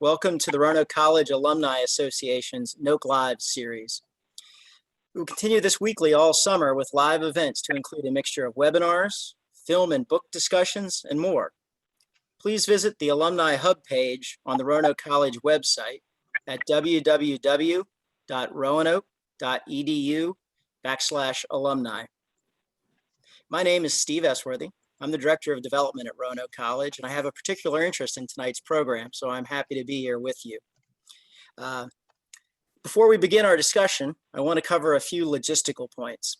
Welcome to the Roanoke College Alumni Association's NOKELive series. We will continue this weekly all summer with live events to include a mixture of webinars, film and book discussions, and more. Please visit the Alumni Hub page on the Roanoke College website at www.roanoke.edu/alumni. My name is Steve Esworthy. I'm the Director of Development at Roanoke College, and I have a particular interest in tonight's program, so I'm happy to be here with you. Before we begin our discussion, I want to cover a few logistical points.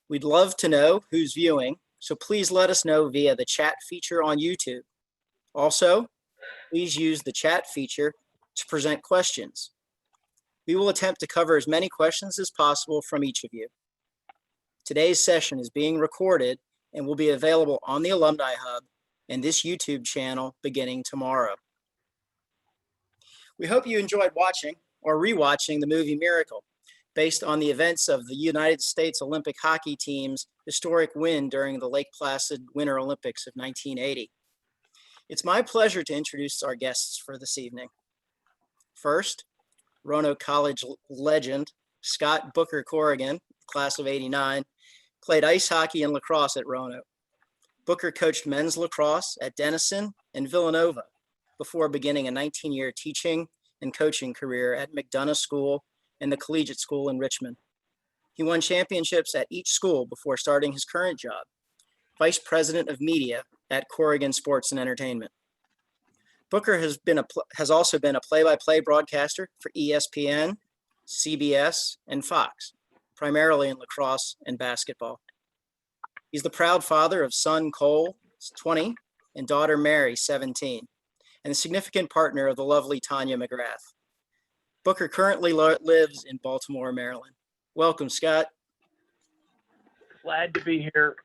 We'd love to know who's viewing, so please let us know via the chat feature on YouTube. Also, please use the chat feature to present questions. We will attempt to cover as many questions as possible from each of you. Today's session is being recorded and will be available on the Alumni Hub and this YouTube channel beginning tomorrow. We hope you enjoyed watching or rewatching the movie Miracle, based on the events of the United States Olympic hockey team's historic win during the Lake Placid Winter Olympics of 1980. It's my pleasure to introduce our guests for this evening. First, Roanoke College legend Scott Booker Corrigan, class of '89, played ice hockey and lacrosse at Roanoke. Booker coached men's lacrosse at Denison and Villanova before beginning a 19-year teaching and coaching career at McDonough School and the Collegiate School in Richmond. He won championships at each school before starting his current job, Vice President of Media at Corrigan Sports and Entertainment. Booker has also been a play-by-play broadcaster for ESPN, CBS, and Fox, primarily in lacrosse and basketball. He's the proud father of son Cole, 20, and daughter Mary, 17, and a significant partner of the lovely Tanya McGrath. Booker currently lives in Baltimore, Maryland. Welcome, Scott. Glad to be here.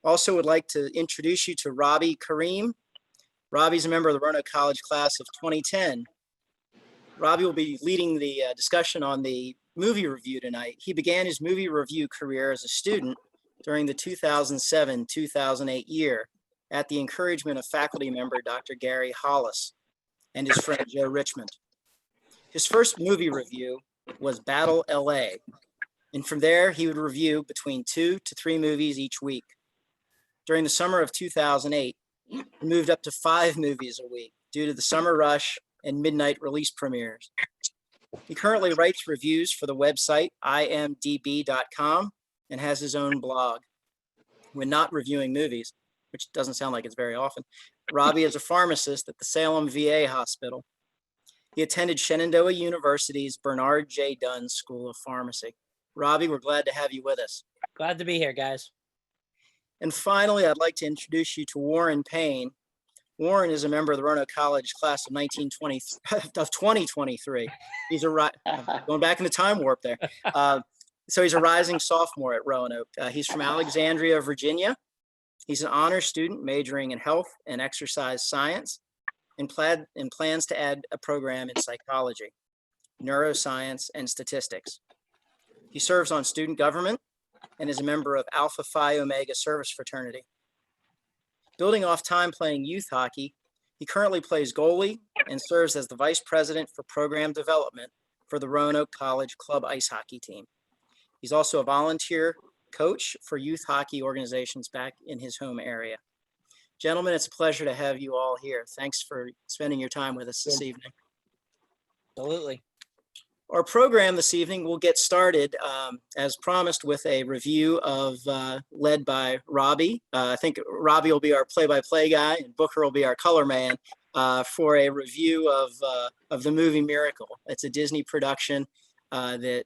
Also would like to introduce you to Robbie Kareem. Robbie's a member of the Roanoke College class of 2010. Robbie will be leading the discussion on the movie review tonight. He began his movie review career as a student during the 2007-2008 year at the encouragement of faculty member Dr. Gary Hollis and his friend Joe Richmond. His first movie review was Battle LA, and from there he would review between 2 to 3 movies each week. During the summer of 2008, he moved up to 5 movies a week due to the summer rush and midnight release premieres. He currently writes reviews for the website imdb.com and has his own blog. When not reviewing movies, which doesn't sound like it's very often, Robbie is a pharmacist at the Salem VA Hospital. He attended Shenandoah University's Bernard J. Dunn School of Pharmacy. Robbie, we're glad to have you with us. Glad to be here, guys. And finally, I'd like to introduce you to Warren Payne. Warren is a member of the Roanoke College class of 2023. He's going back in the time warp there. So he's a rising sophomore at Roanoke. He's from Alexandria, Virginia. He's an honors student majoring in health and exercise science and plans to add a program in psychology, neuroscience, and statistics. He serves on student government and is a member of Alpha Phi Omega Service Fraternity. Building off time playing youth hockey, he currently plays goalie and serves as the vice president for program development for the Roanoke College Club ice hockey team. He's also a volunteer coach for youth hockey organizations back in his home area. Gentlemen, it's a pleasure to have you all here. Thanks for spending your time with us this evening. Absolutely. Our program this evening will get started, as promised, with a review of led by Robbie. I think Robbie will be our play-by-play guy, and Booker will be our color man for a review of the movie Miracle. It's a Disney production that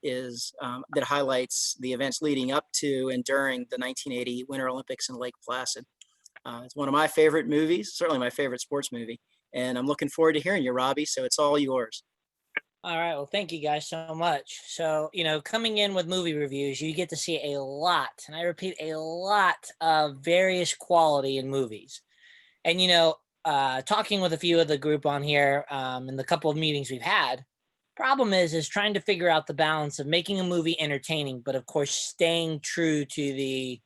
highlights the events leading up to and during the 1980 Winter Olympics in Lake Placid. It's one of my favorite movies, certainly my favorite sports movie, and I'm looking forward to hearing you, Robbie. So it's all yours. All right. Well, thank you guys so much. So, coming in with movie reviews, you get to see a lot, and I repeat, a lot of various quality in movies. And, talking with a few of the group on here in the couple of meetings we've had, problem is trying to figure out the balance of making a movie entertaining, but of course, staying true to the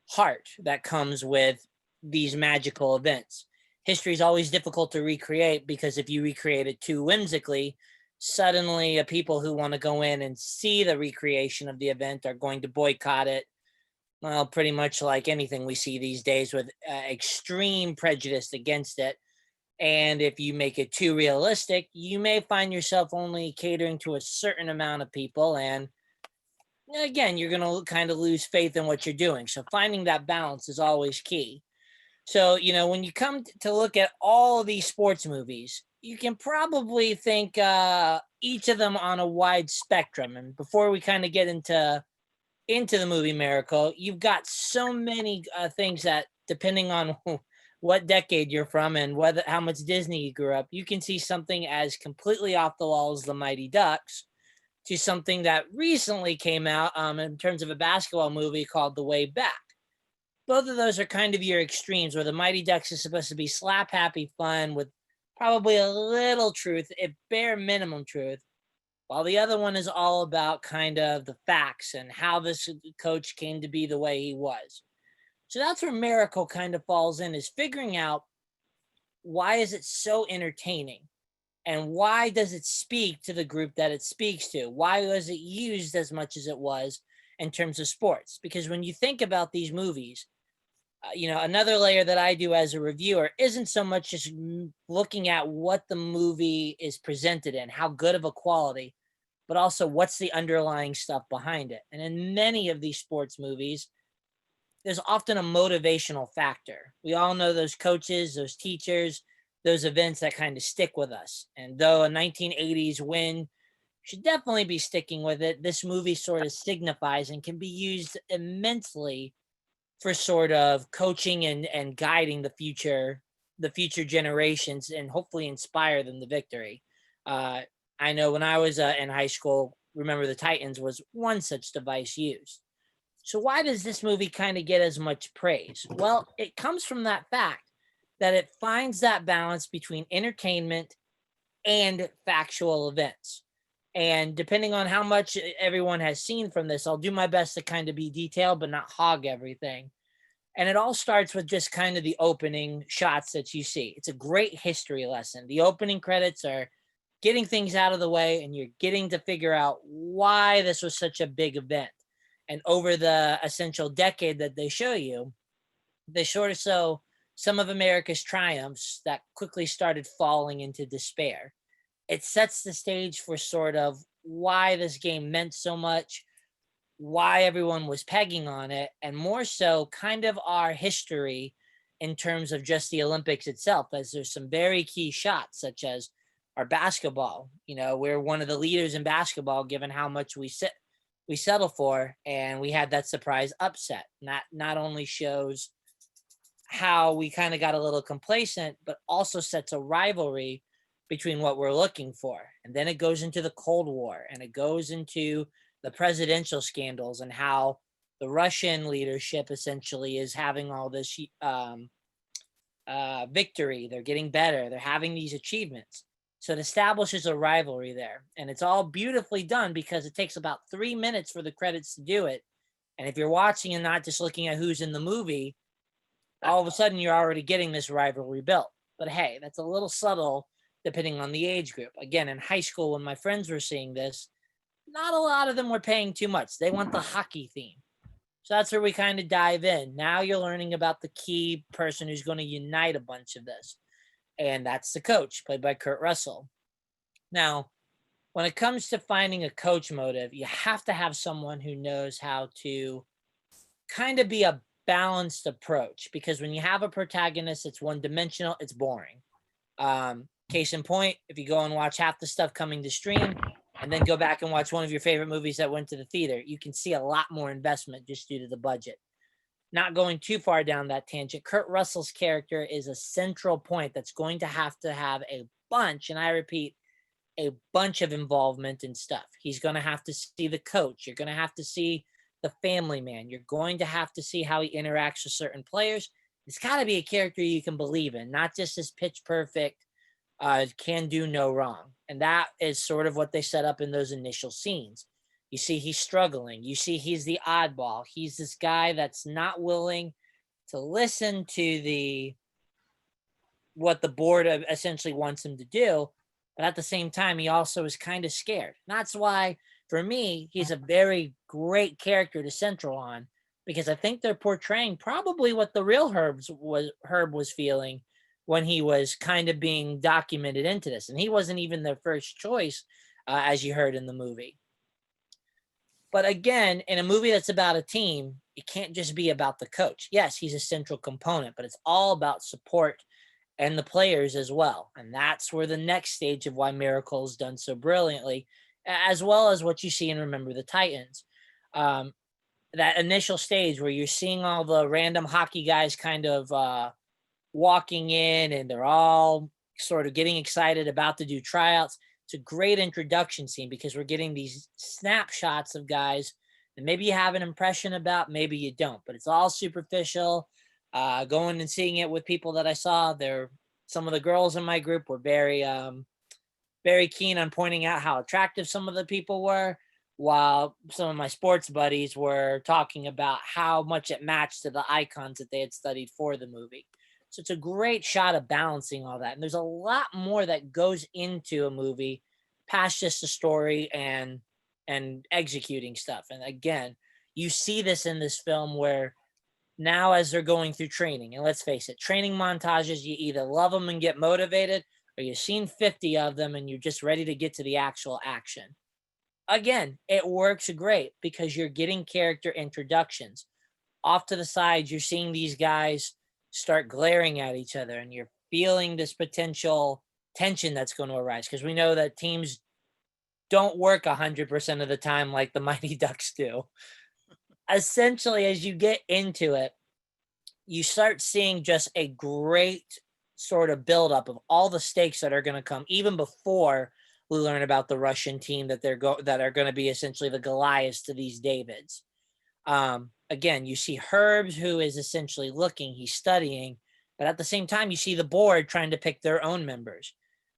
heart that comes with these magical events. history is always difficult to recreate, because if you recreate it too whimsically, suddenly people who want to go in and see the recreation of the event are going to boycott it. Well, pretty much like anything we see these days, with extreme prejudice against it. And if you make it too realistic, you may find yourself only catering to a certain amount of people. And again, you're going to kind of lose faith in what you're doing. So finding that balance is always key. So, when you come to look at all of these sports movies, you can probably think each of them on a wide spectrum. And before we kind of get into the movie Miracle, you've got so many things that, depending on what decade you're from and whether how much Disney you grew up, you can see something as completely off the wall as the Mighty Ducks, to something that recently came out in terms of a basketball movie called The Way Back. Both of those are kind of your extremes, where the Mighty Ducks is supposed to be slap happy fun with probably a little truth, if bare minimum truth, while the other one is all about kind of the facts and how this coach came to be the way he was. So that's where Miracle kind of falls in, is figuring out why is it so entertaining, and why does it speak to the group that it speaks to? Why was it used as much as it was in terms of sports? Because when you think about these movies, another layer that I do as a reviewer isn't so much just looking at what the movie is presented in, how good of a quality, but also what's the underlying stuff behind it. And in many of these sports movies, there's often a motivational factor. We all know those coaches, those teachers, those events that kind of stick with us. And though a 1980s win should definitely be sticking with it, this movie sort of signifies and can be used immensely for sort of coaching and guiding the future generations, and hopefully inspire them to victory. I know when I was in high school, Remember the Titans was one such device used. So why does this movie kind of get as much praise? Well, it comes from that fact that it finds that balance between entertainment and factual events. And depending on how much everyone has seen from this, I'll do my best to kind of be detailed but not hog everything. And it all starts with just kind of the opening shots that you see. It's a great history lesson. The opening credits are getting things out of the way, and you're getting to figure out why this was such a big event. And over the essential decade that they show you, they sort of show some of America's triumphs that quickly started falling into despair. It sets the stage for sort of why this game meant so much, why everyone was pegging on it, and more so kind of our history in terms of just the Olympics itself, as there's some very key shots, such as our basketball. We're one of the leaders in basketball, given how much we settle for, and we had that surprise upset. And that not only shows how we kind of got a little complacent, but also sets a rivalry between what we're looking for. And then it goes into the Cold War, and it goes into the presidential scandals, and how the Russian leadership essentially is having all this victory. They're getting better. They're having these achievements. So it establishes a rivalry there. And it's all beautifully done, because it takes about 3 minutes for the credits to do it. And if you're watching and not just looking at who's in the movie, all of a sudden you're already getting this rivalry built. But hey, that's a little subtle depending on the age group. Again, in high school, when my friends were seeing this, not a lot of them were paying too much. They want the hockey theme. So that's where we kind of dive in. Now you're learning about the key person who's going to unite a bunch of this. And that's the coach, played by Kurt Russell. Now, when it comes to finding a coach motive, you have to have someone who knows how to kind of be a balanced approach, because when you have a protagonist that's one dimensional, it's boring. Case in point, if you go and watch half the stuff coming to stream and then go back and watch one of your favorite movies that went to the theater, you can see a lot more investment just due to the budget. Not going too far down that tangent, Kurt Russell's character is a central point that's going to have a bunch, and I repeat, a bunch of involvement in stuff. He's going to have to see the coach. You're going to have to see the family man. You're going to have to see how he interacts with certain players. It's got to be a character you can believe in, not just this pitch perfect, can do no wrong. And that is sort of what they set up in those initial scenes. You see he's struggling. You see he's the oddball. He's this guy that's not willing to listen to the what the board essentially wants him to do. But at the same time, he also is kind of scared. And that's why, for me, he's a very great character to central on, because I think they're portraying probably what the real Herb was feeling when he was kind of being documented into this. And he wasn't even their first choice, as you heard in the movie. But again, in a movie that's about a team, it can't just be about the coach. Yes, he's a central component, but it's all about support and the players as well. And that's where the next stage of why Miracle is done so brilliantly, as well as what you see in Remember the Titans. Um, that initial stage where you're seeing all the random hockey guys kind of walking in, and they're all sort of getting excited about to do tryouts. It's a great introduction scene because we're getting these snapshots of guys that maybe you have an impression about, maybe you don't, but it's all superficial. Going and seeing it with people that I saw there, some of the girls in my group were very keen on pointing out how attractive some of the people were, while some of my sports buddies were talking about how much it matched to the icons that they had studied for the movie. So it's a great shot of balancing all that. And there's a lot more that goes into a movie past just the story and executing stuff. And again, you see this in this film where now as they're going through training, and let's face it, training montages, you either love them and get motivated, or you've seen 50 of them and you're just ready to get to the actual action. Again, it works great because you're getting character introductions. Off to the sides, you're seeing these guys start glaring at each other, and you're feeling this potential tension that's going to arise, because we know that teams don't work 100% of the time like the Mighty Ducks do. Essentially, as you get into it, you start seeing just a great sort of buildup of all the stakes that are going to come even before we learn about the Russian team that that are going to be essentially the Goliaths to these Davids. Again, you see Herbs, who is essentially looking, he's studying, but at the same time, you see the board trying to pick their own members.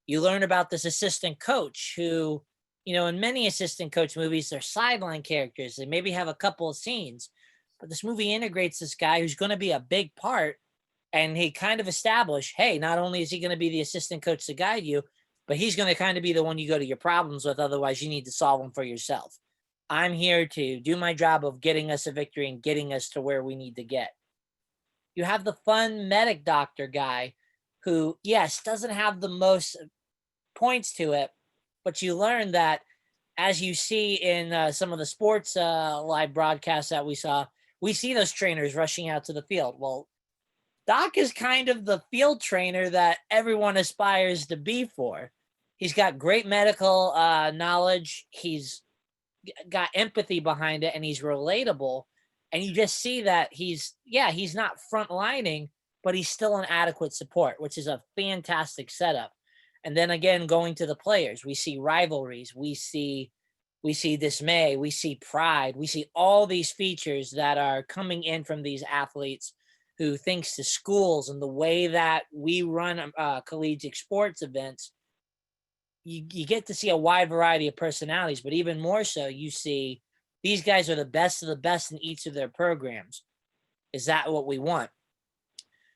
You learn about this assistant coach who, in many assistant coach movies, they're sideline characters. They maybe have a couple of scenes, but this movie integrates this guy who's going to be a big part. And he kind of established, hey, not only is he going to be the assistant coach to guide you, but he's going to kind of be the one you go to your problems with. Otherwise, you need to solve them for yourself. I'm here to do my job of getting us a victory and getting us to where we need to get. You have the fun medic doctor guy who, yes, doesn't have the most points to it, but you learn that, as you see in some of the sports live broadcasts that we see those trainers rushing out to the field. Well, Doc is kind of the field trainer that everyone aspires to be for. He's got great medical knowledge. He's got empathy behind it, and he's relatable. And you just see that he's not frontlining, but he's still an adequate support, which is a fantastic setup. And then again, going to the players, we see rivalries, we see dismay, we see pride, we see all these features that are coming in from these athletes who, thanks to schools and the way that we run collegiate sports events, you get to see a wide variety of personalities, but even more so, you see these guys are the best of the best in each of their programs. Is that what we want?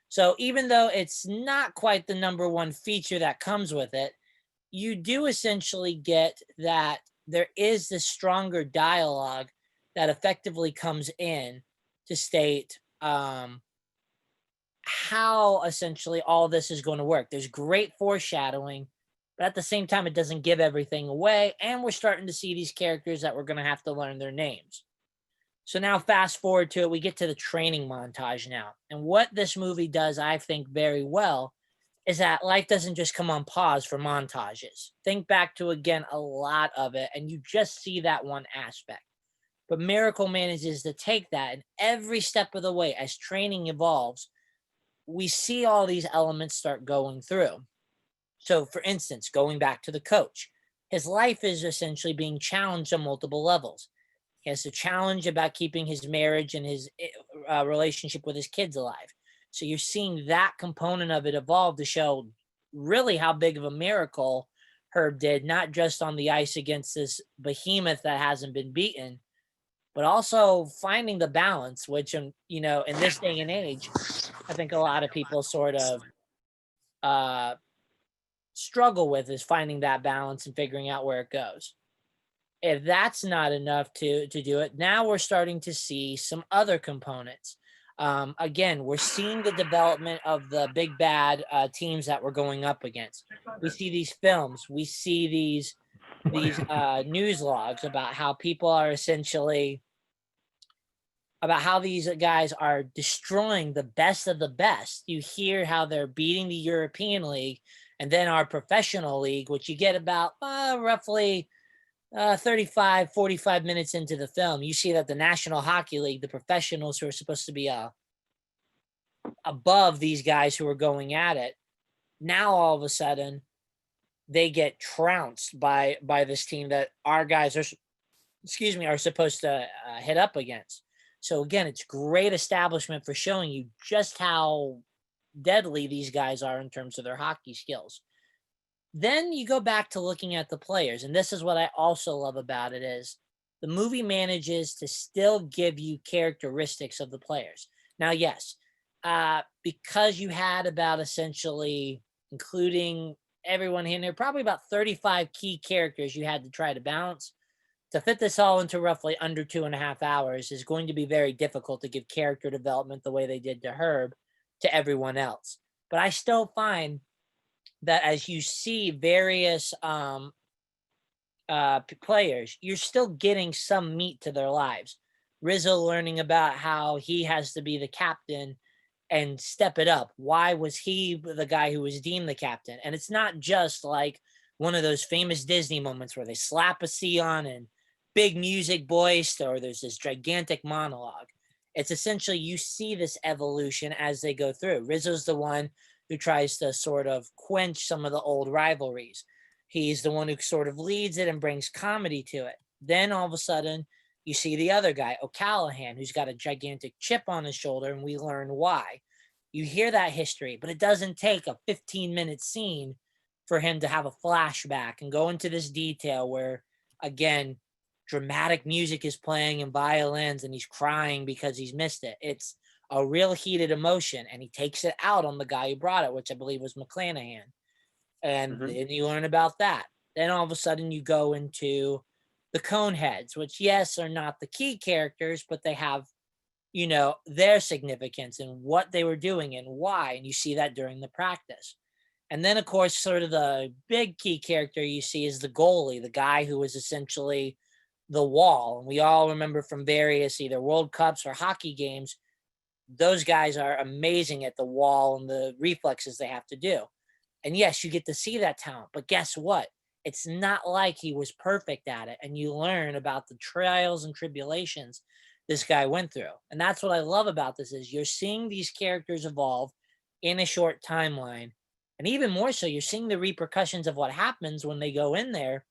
So even though it's not quite the number one feature that comes with it, you do essentially get that there is this stronger dialogue that effectively comes in to state how essentially all this is going to work. There's great foreshadowing, but at the same time, it doesn't give everything away. And we're starting to see these characters that we're going to have to learn their names. So now fast forward to it, we get to the training montage now. And what this movie does, I think, very well is that life doesn't just come on pause for montages. Think back to, again, a lot of it, and you just see that one aspect. But Miracle manages to take that, and every step of the way, as training evolves, we see all these elements start going through. So, for instance, going back to the coach, his life is essentially being challenged on multiple levels. He has a challenge about keeping his marriage and his relationship with his kids alive. So you're seeing that component of it evolve to show really how big of a miracle Herb did, not just on the ice against this behemoth that hasn't been beaten, but also finding the balance, which, in this day and age, I think a lot of people sort of uh, struggle with is finding that balance and figuring out where it goes. If that's not enough to do it, now we're starting to see some other components. Again, we're seeing the development of the big bad teams that we're going up against. We see these films, we see these news logs about how people are essentially about how these guys are destroying the best of the best. You hear how they're beating the European League and then our professional league, which you get about roughly 35, 45 minutes into the film. You see that the National Hockey League, the professionals who are supposed to be above these guys who are going at it, now all of a sudden they get trounced by this team that our guys are, excuse me, are supposed to hit up against. So again, it's great establishment for showing you just how deadly these guys are in terms of their hockey skills. Then you go back to looking at the players, and this is what I also love about it is the movie manages to still give you characteristics of the players. Now, yes, because you had about essentially, including everyone in there, probably about 35 key characters you had to try to balance. To fit this all into roughly under 2.5 hours is going to be very difficult to give character development the way they did to Herb to everyone else. But I still find that as you see various players, you're still getting some meat to their lives. Rizzo learning about how he has to be the captain and step it up. Why was he the guy who was deemed the captain? And it's not just like one of those famous Disney moments where they slap a C on and big music voiced, or there's this gigantic monologue. It's essentially you see this evolution as they go through. Rizzo's the one who tries to sort of quench some of the old rivalries. He's the one who sort of leads it and brings comedy to it. Then all of a sudden, you see the other guy, O'Callahan, who's got a gigantic chip on his shoulder, and we learn why. You hear that history, but it doesn't take a 15-minute scene for him to have a flashback and go into this detail where, again, dramatic music is playing and violins, and he's crying because he's missed it. It's a real heated emotion, and he takes it out on the guy who brought it, which I believe was McClanahan. And then you learn about that. Then all of a sudden you go into the Coneheads, which, yes, are not the key characters, but they have, their significance and what they were doing and why. And you see that during the practice. And then, of course, sort of the big key character you see is the goalie, the guy who was essentially the wall. And we all remember from various either World Cups or hockey games, those guys are amazing at the wall and the reflexes they have to do. And yes, you get to see that talent, but guess what? It's not like he was perfect at it. And you learn about the trials and tribulations this guy went through. And that's what I love about this is you're seeing these characters evolve in a short timeline. And even more so, you're seeing the repercussions of what happens when they go in there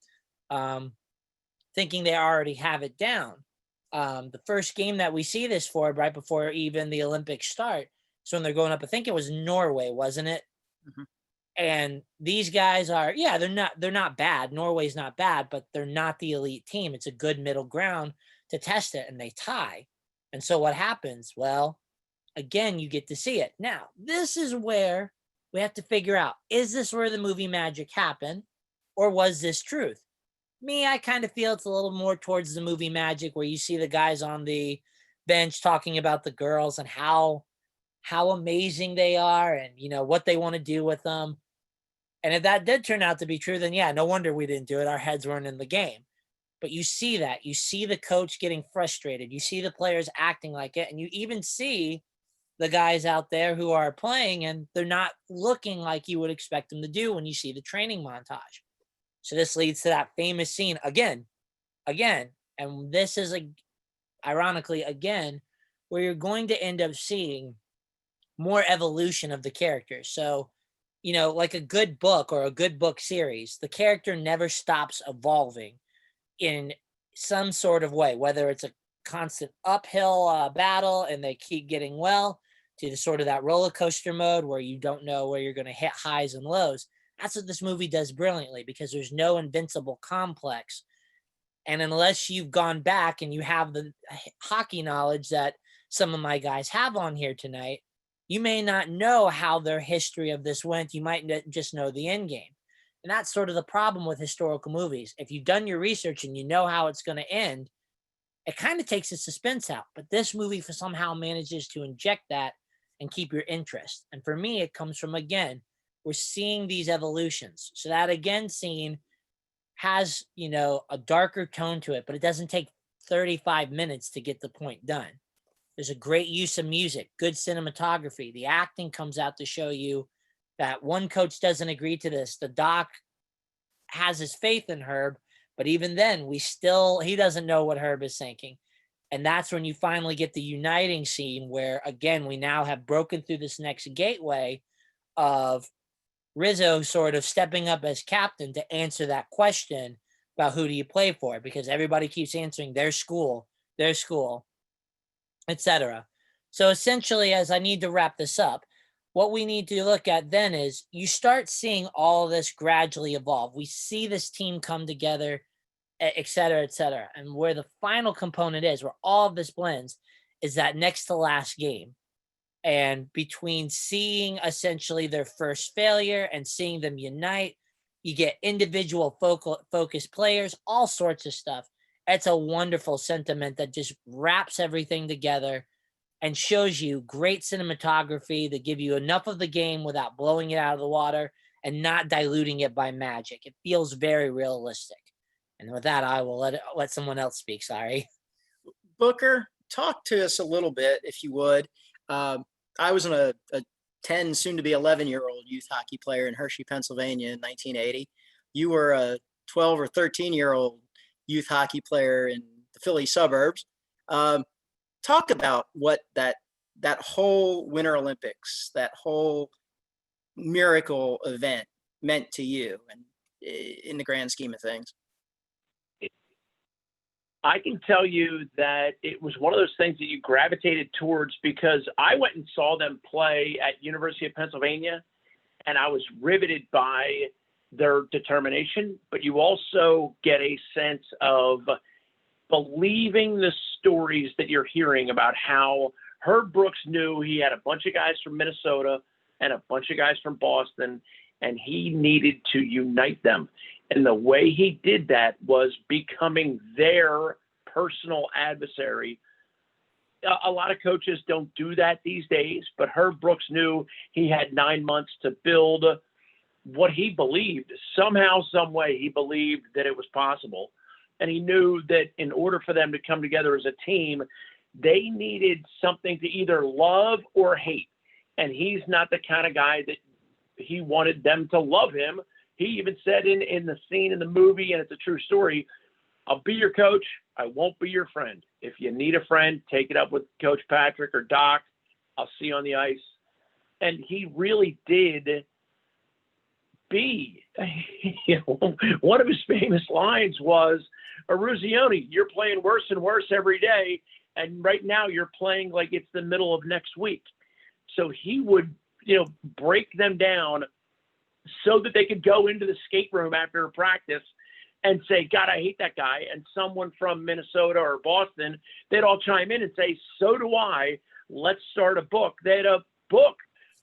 thinking they already have it down. The first game that we see this for right before even the Olympics start. So when they're going up, I think it was Norway, wasn't it? Mm-hmm. And these guys are, yeah, they're not bad. Norway's not bad, but they're not the elite team. It's a good middle ground to test it, and they tie. And so what happens? Well, again, you get to see it. Now, this is where we have to figure out, is this where the movie magic happened, or was this truth? Me, I kind of feel it's a little more towards the movie magic where you see the guys on the bench talking about the girls and how amazing they are and what they want to do with them. And if that did turn out to be true, then yeah, no wonder we didn't do it. Our heads weren't in the game. But you see that. You see the coach getting frustrated. You see the players acting like it. And you even see the guys out there who are playing and they're not looking like you would expect them to do when you see the training montage. So this leads to that famous scene again. And this is ironically again, where you're going to end up seeing more evolution of the characters. So, like a good book or a good book series, the character never stops evolving in some sort of way, whether it's a constant uphill battle and they keep getting well to the sort of that roller coaster mode where you don't know where you're going to hit highs and lows. That's what this movie does brilliantly because there's no invincible complex. And unless you've gone back and you have the hockey knowledge that some of my guys have on here tonight, You may not know how their history of this went. You might just know the end game. And that's sort of the problem with historical movies. If you've done your research and you know how it's going to end, it kind of takes the suspense out. But this movie somehow manages to inject that and keep your interest. And for me, it comes from, again, we're seeing these evolutions. So that again scene has, a darker tone to it, but it doesn't take 35 minutes to get the point done. There's a great use of music, good cinematography. The acting comes out to show you that one coach doesn't agree to this. The doc has his faith in Herb, but even then, he doesn't know what Herb is thinking. And that's when you finally get the uniting scene where, again, we now have broken through this next gateway of Rizzo sort of stepping up as captain to answer that question about who do you play for, because everybody keeps answering their school, etc. So essentially, as I need to wrap this up, what we need to look at then is you start seeing all of this gradually evolve. We see this team come together, et cetera, et cetera. And where the final component is, where all of this blends, is that next to last game. And between seeing essentially their first failure and seeing them unite, you get individual focused players, all sorts of stuff. It's a wonderful sentiment that just wraps everything together and shows you great cinematography that give you enough of the game without blowing it out of the water and not diluting it by magic. It feels very realistic. And with that, I will let someone else speak. Sorry. Booker, talk to us a little bit, if you would. I was a 10, soon to be 11-year-old youth hockey player in Hershey, Pennsylvania in 1980. You were a 12 or 13-year-old youth hockey player in the Philly suburbs. Talk about what that whole Winter Olympics, that whole miracle event meant to you and in the grand scheme of things. I can tell you that it was one of those things that you gravitated towards, because I went and saw them play at University of Pennsylvania, and I was riveted by their determination, but you also get a sense of believing the stories that you're hearing about how Herb Brooks knew he had a bunch of guys from Minnesota and a bunch of guys from Boston, and he needed to unite them. And the way he did that was becoming their personal adversary. A lot of coaches don't do that these days, but Herb Brooks knew he had 9 months to build what he believed. Somehow, some way, he believed that it was possible. And he knew that in order for them to come together as a team, they needed something to either love or hate. And he's not the kind of guy that he wanted them to love him. He even said in the scene in the movie, and it's a true story, I'll be your coach. I won't be your friend. If you need a friend, take it up with Coach Patrick or Doc. I'll see you on the ice. And he really did be. One of his famous lines was, Eruzione, you're playing worse and worse every day. And right now you're playing like it's the middle of next week. So he would, break them down so that they could go into the skate room after practice and say, God, I hate that guy. And someone from Minnesota or Boston, they'd all chime in and say, so do I. Let's start a book. They had a book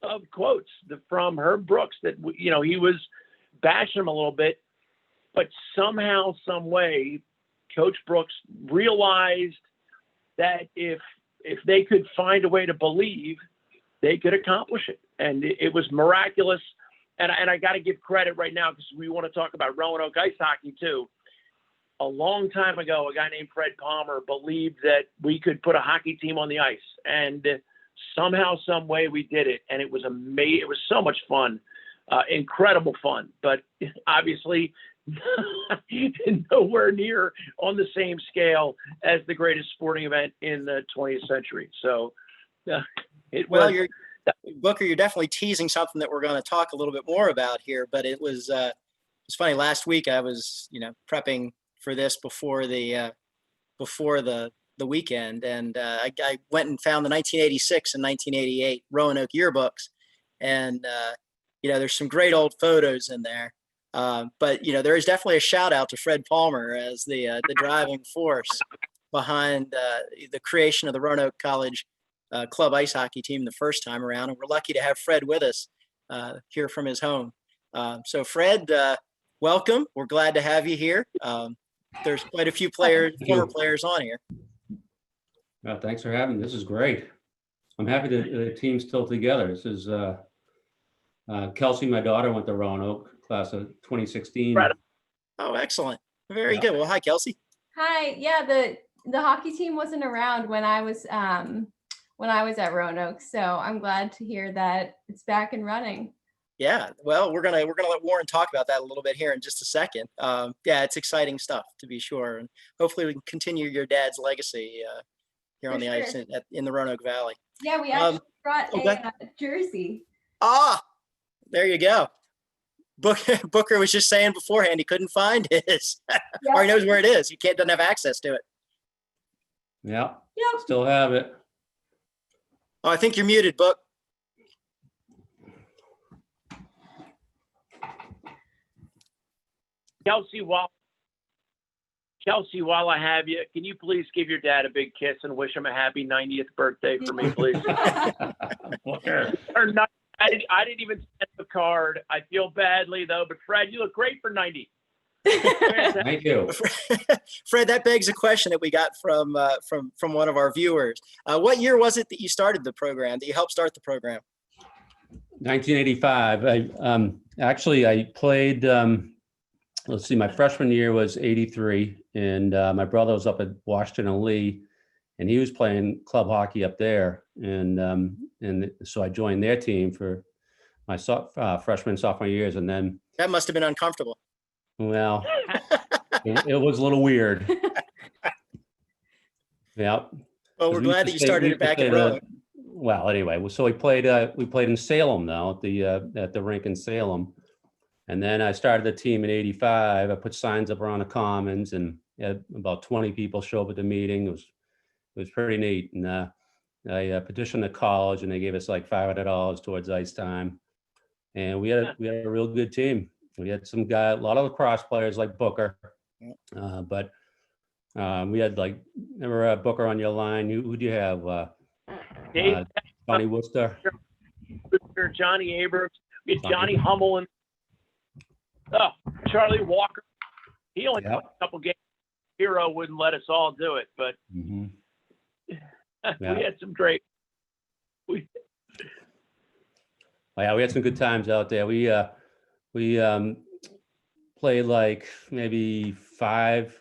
of quotes from Herb Brooks that, he was bashing him a little bit, but somehow, some way, Coach Brooks realized that if they could find a way to believe, they could accomplish it. And it was miraculous. And I got to give credit right now, because we want to talk about Roanoke ice hockey too. A long time ago, a guy named Fred Palmer believed that we could put a hockey team on the ice, and somehow, some way, we did it. And it was amazing. It was so much fun, incredible fun. But obviously, nowhere near on the same scale as the greatest sporting event in the 20th century. So, Booker, you're definitely teasing something that we're going to talk a little bit more about here. But it was funny. Last week I was prepping for this before the weekend, and I went and found the 1986 and 1988 Roanoke yearbooks, and there's some great old photos in there. But there is definitely a shout out to Fred Palmer as the driving force behind the creation of the Roanoke College club ice hockey team the first time around, and we're lucky to have Fred with us here from his home. So Fred, welcome. We're glad to have you here. There's quite a few players, former players on here. Well, thanks for having me. This is great. I'm happy that the team's still together. This is Kelsey, my daughter, went to Roanoke, class of 2016. Right. Oh, excellent. Very Yeah. good. Well, hi, Kelsey. Hi. Yeah, the hockey team wasn't around when I was at Roanoke, so I'm glad to hear that it's back and running. Yeah, well, we're gonna let Warren talk about that a little bit here in just a second. Yeah, it's exciting stuff to be sure, and hopefully we can continue your dad's legacy here For on the ice sure. in the Roanoke Valley. Yeah, we actually brought okay. a jersey. Ah, there you go. Booker was just saying beforehand he couldn't find his, or he knows where it is. He doesn't have access to it. Yeah, Yep. still have it. Oh, I think you're muted, Book. Kelsey, while I have you, can you please give your dad a big kiss and wish him a happy 90th birthday for me, please? Booker. Or not, I didn't even send the card. I feel badly though, but Fred, you look great for 90. Thank you. Fred, that begs a question that we got from one of our viewers. What year was it that you started the program, that you helped start the program? 1985. I played, let's see, my freshman year was 83, and my brother was up at Washington and Lee, and he was playing club hockey up there. And so I joined their team for my freshman, sophomore years. And then, That must have been uncomfortable. well, it was a little weird. Yeah. Well, we're glad that you started it back at Roanoke. Well, anyway, so we played in Salem now at the rink in Salem. And then I started the team in 85. I put signs up around the commons, and had about 20 people show up at the meeting. It was pretty neat. And I petitioned the college, and they gave us like $500 towards ice time. And we had a real good team. We had some a lot of lacrosse players like Booker, but we had like, remember Booker on your line? Who do you have? Dave, Johnny Worcester, Johnny Abrams, we had Johnny Hummel, and Charlie Walker. He only played a couple games. Hero wouldn't let us all do it, but we had some great. Yeah, we had some good times out there. We played like maybe five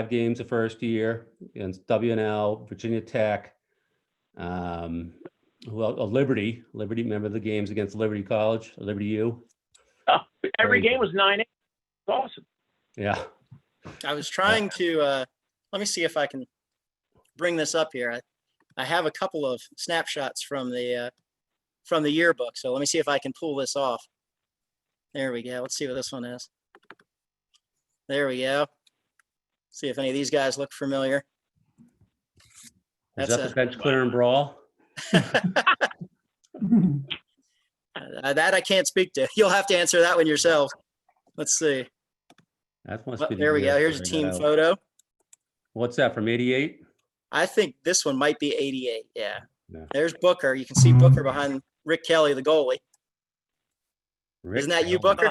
games the first year against WNL, Virginia Tech, Liberty. Remember the games against Liberty College, Liberty U? Every game was 9-8. It's awesome. Yeah. I was trying to, let me see if I can bring this up here. I have a couple of snapshots from the yearbook. So let me see if I can pull this off. There we go. Let's see what this one is. There we go. See if any of these guys look familiar. Is that the bench clear and brawl? That I can't speak to. You'll have to answer that one yourself. Let's see. That must be There we go. Here's a team photo. What's that, from 88? I think this one might be 88. Yeah. Yeah. There's Booker. You can see Booker behind Rick Kelly, the goalie. Isn't that you, Booker?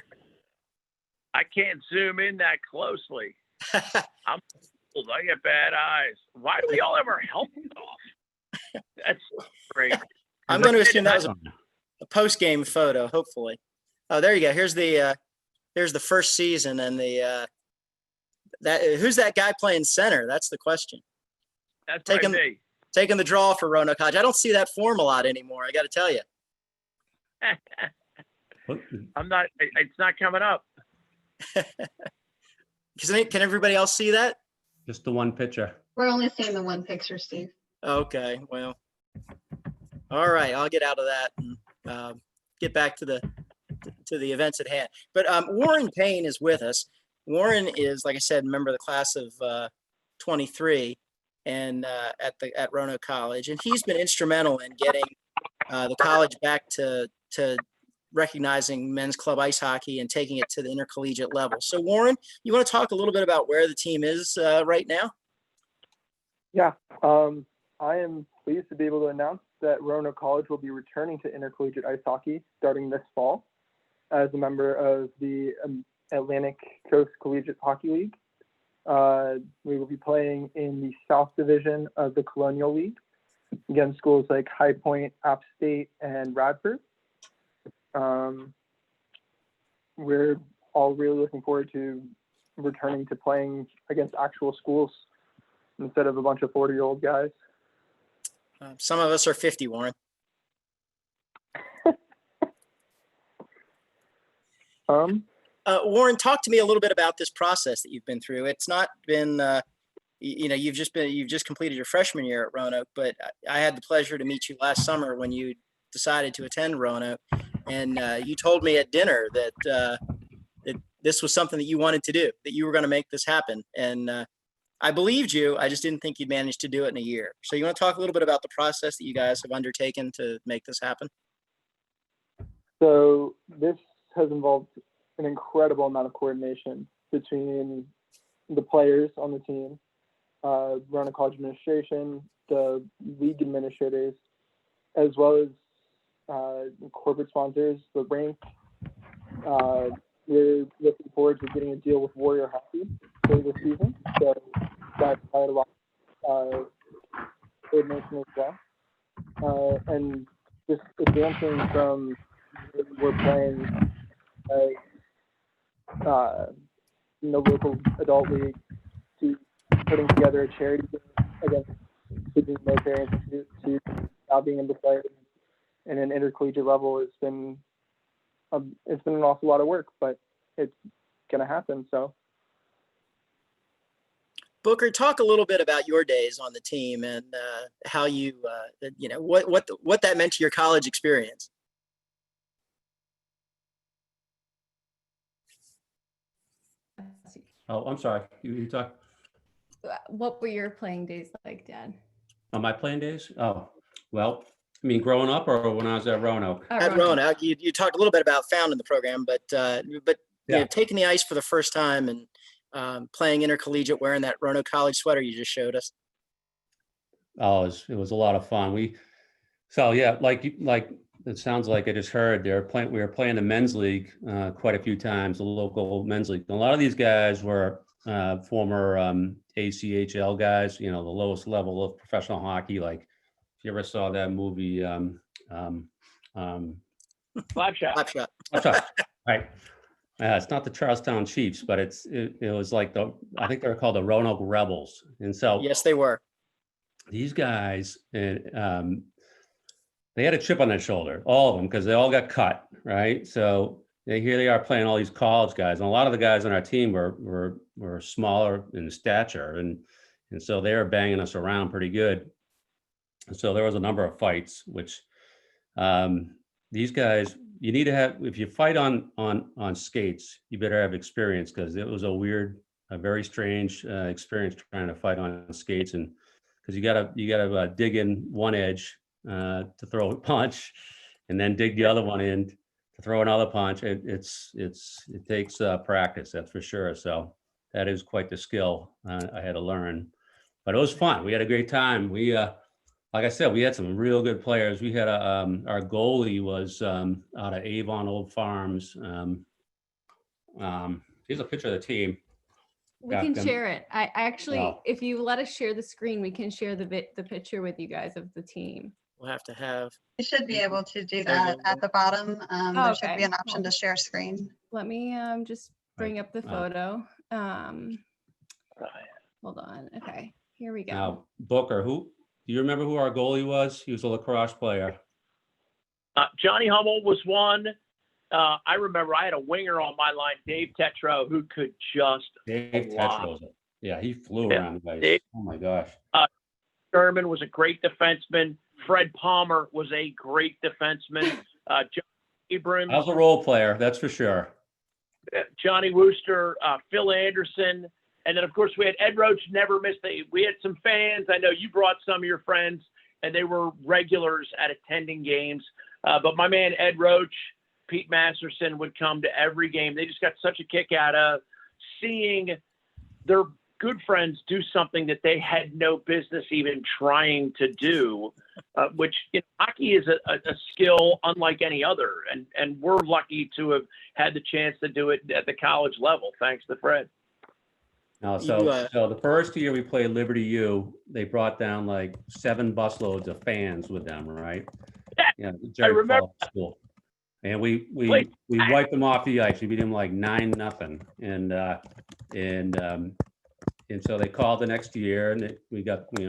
I can't zoom in that closely. I'm old. I get bad eyes. Why do we all have our helmets off? That's great. I'm going to assume that was a post-game photo, hopefully. Oh, there you go. Here's the first season, and who's that guy playing center? That's the question. That's taking the draw for Roanoke College. I don't see that form a lot anymore, I got to tell you. It's not coming up. Can everybody else see that? Just the one picture. We're only seeing the one picture, Steve. Okay, well, all right. I'll get out of that and get back to the events at hand. But Warren Payne is with us. Warren is, like I said, a member of the class of 23 and at Roanoke College, and he's been instrumental in getting the college back to recognizing men's club ice hockey and taking it to the intercollegiate level. So Warren, you want to talk a little bit about where the team is right now? Yeah, I am pleased to be able to announce that Roanoke College will be returning to intercollegiate ice hockey starting this fall as a member of the Atlantic Coast Collegiate Hockey League. We will be playing in the South Division of the Colonial League against schools like High Point, App State, and Radford. We're all really looking forward to returning to playing against actual schools instead of a bunch of 40-year-old guys. Some of us are 50, Warren. Warren, talk to me a little bit about this process that you've been through. It's not been, you've just completed your freshman year at Roanoke, but I had the pleasure to meet you last summer when you decided to attend Roanoke, and you told me at dinner that that this was something that you wanted to do, that you were going to make this happen, and I believed you. I just didn't think you'd manage to do it in a year. So you want to talk a little bit about the process that you guys have undertaken to make this happen? So this has involved an incredible amount of coordination between the players on the team, Roanoke College administration, the league administrators, as well as corporate sponsors, the rink. We're looking forward to getting a deal with Warrior Hockey for this season. So that's a lot of coordination as well. And just advancing from we're playing the local adult league to putting together a charity against the military institute to now being able to play in an intercollegiate level has been it's been an awful lot of work, but it's going to happen. So, Booker, talk a little bit about your days on the team and how you, what that meant to your college experience. Oh, I'm sorry. You talk. What were your playing days like, Dad? On my playing days? Oh, well, I mean, growing up or when I was at Roanoke? At Roanoke, you talked a little bit about founding the program, but Yeah. taking the ice for the first time and playing intercollegiate, wearing that Roanoke College sweater you just showed us. Oh, it was a lot of fun. Like it sounds like I just heard we were playing the men's league quite a few times, the local men's league. And a lot of these guys were former ACHL guys, the lowest level of professional hockey. Like if you ever saw that movie, Slapshot. Right. It's not the Charlestown Chiefs, but it was like I think they were called the Roanoke Rebels. And so Yes, they were. These guys, they had a chip on their shoulder, all of them, because they all got cut, right? So here they are playing all these college guys, and a lot of the guys on our team were smaller in stature, and so they were banging us around pretty good. And so there was a number of fights, which these guys, you need to have. If you fight on skates, you better have experience, because it was a very strange experience trying to fight on skates, and because you gotta dig in one edge to throw a punch, and then dig the other one in to throw another punch. It takes practice, that's for sure. So that is quite the skill I had to learn, but it was fun. We had a great time. We, like I said, we had some real good players. We had our goalie was out of Avon Old Farms. Here's a picture of the team. We can share it. I actually, if you let us share the screen, we can share the picture with you guys of the team. We'll have to have. You should be able to do that at the bottom. There should be an option to share screen. Let me just bring up the photo. Hold on. Okay, here we go. Now, Booker, do you remember who our goalie was? He was a lacrosse player. Johnny Hummel was one. I remember I had a winger on my line, Dave Tetro, who could just Yeah, he flew around the ice. Oh my gosh. Sherman was a great defenseman. Fred Palmer was a great defenseman. John Abrams. I was a role player, that's for sure. Johnny Wooster, Phil Anderson. And then, of course, we had Ed Roach, never missed we had some fans. I know you brought some of your friends, and they were regulars at attending games. But my man, Ed Roach, Pete Masterson would come to every game. They just got such a kick out of seeing their good friends do something that they had no business even trying to do, which hockey is a skill unlike any other. And we're lucky to have had the chance to do it at the college level, thanks to Fred. No, so the first year we played Liberty U, they brought down like 7 busloads of fans with them, right? Yeah, I remember. School. And we wiped them off the ice. We beat them like 9-0. And so they called the next year, and we got, they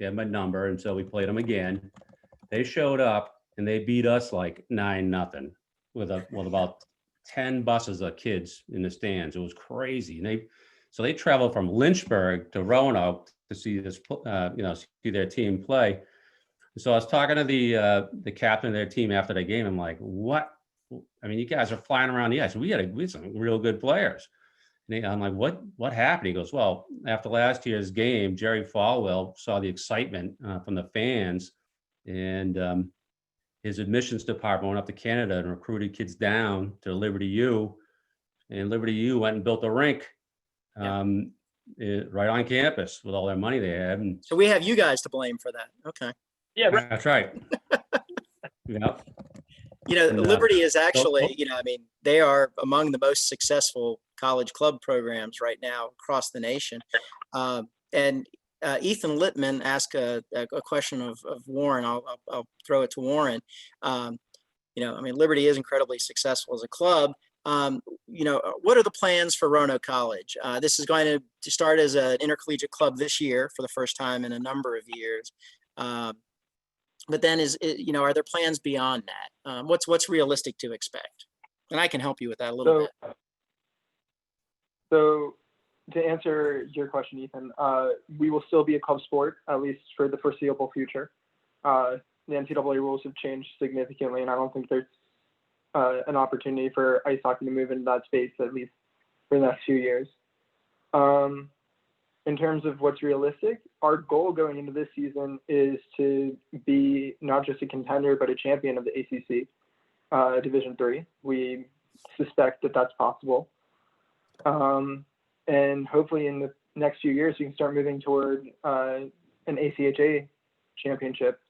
had my number, and so we played them again. They showed up and they beat us like 9-0 with about 10 buses of kids in the stands. It was crazy. And they traveled from Lynchburg to Roanoke to see this, see their team play. So I was talking to the captain of their team after the game. I'm like, what? I mean, you guys are flying around the ice. We had some real good players. And I'm like, what happened? He goes, well, after last year's game, Jerry Falwell saw the excitement from the fans, and his admissions department went up to Canada and recruited kids down to Liberty U, and Liberty U went and built a rink right on campus with all their money they had. And so we have you guys to blame for that. Okay. Yeah, that's right. Yep. Liberty is actually, they are among the most successful college club programs right now across the nation. And Ethan Littman asked a question of Warren. I'll throw it to Warren. Liberty is incredibly successful as a club. What are the plans for Roanoke College? This is going to start as an intercollegiate club this year for the first time in a number of years. But then are there plans beyond that? What's realistic to expect? And I can help you with that a little bit. So to answer your question, Ethan, we will still be a club sport, at least for the foreseeable future. The NCAA rules have changed significantly, and I don't think there's an opportunity for ice hockey to move into that space, at least for the next few years. In terms of what's realistic, our goal going into this season is to be not just a contender, but a champion of the ACC Division III. We suspect that that's possible. And hopefully in the next few years, we can start moving toward an ACHA championship,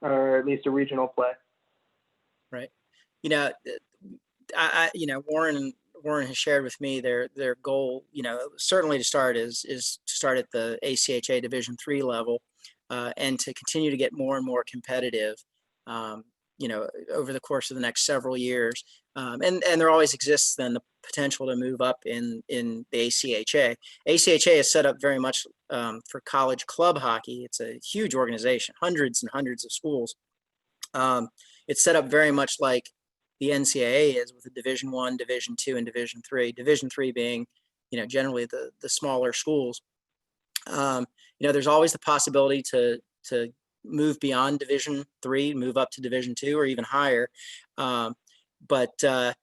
or at least a regional play. Right. Warren has shared with me their goal, certainly to start is to start at the ACHA Division III level, and to continue to get more and more competitive, over the course of the next several years. And there always exists then the potential to move up in the ACHA. ACHA is set up very much for college club hockey. It's a huge organization, hundreds and hundreds of schools. It's set up very much like the NCAA is, with a Division I, Division II, and Division III. Division III being, generally the smaller schools. There's always the possibility to move beyond Division III, move up to Division II, or even higher. But as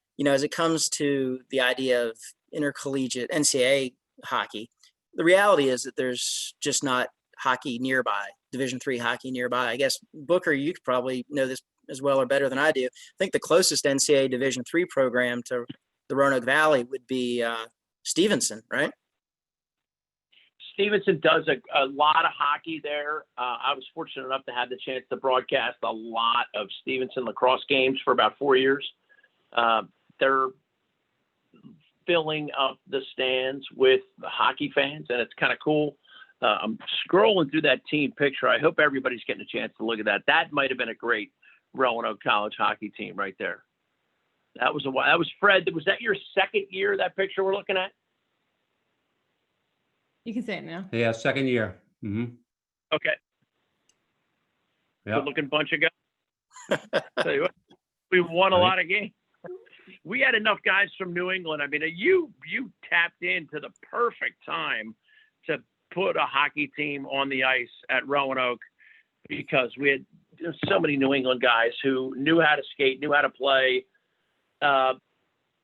it comes to the idea of intercollegiate NCAA hockey, the reality is that there's just not hockey nearby, Division III hockey nearby. I guess, Booker, you could probably know this as well or better than I do. I think the closest NCAA Division III program to the Roanoke Valley would be Stevenson, right? Stevenson does a lot of hockey there. I was fortunate enough to have the chance to broadcast a lot of Stevenson lacrosse games for about 4 years. They're filling up the stands with hockey fans, and it's kind of cool. I'm scrolling through that team picture. I hope everybody's getting a chance to look at that. That might have been a great Roanoke College hockey team right there. That was Fred. Was that your second year, that picture we're looking at? You can say it now. Yeah, second year. Mm-hmm. Okay. Yep. Good looking bunch of guys. Tell you what, we won a lot of games. We had enough guys from New England. I mean, you tapped into the perfect time to put a hockey team on the ice at Roanoke, because we had so many New England guys who knew how to skate, knew how to play. And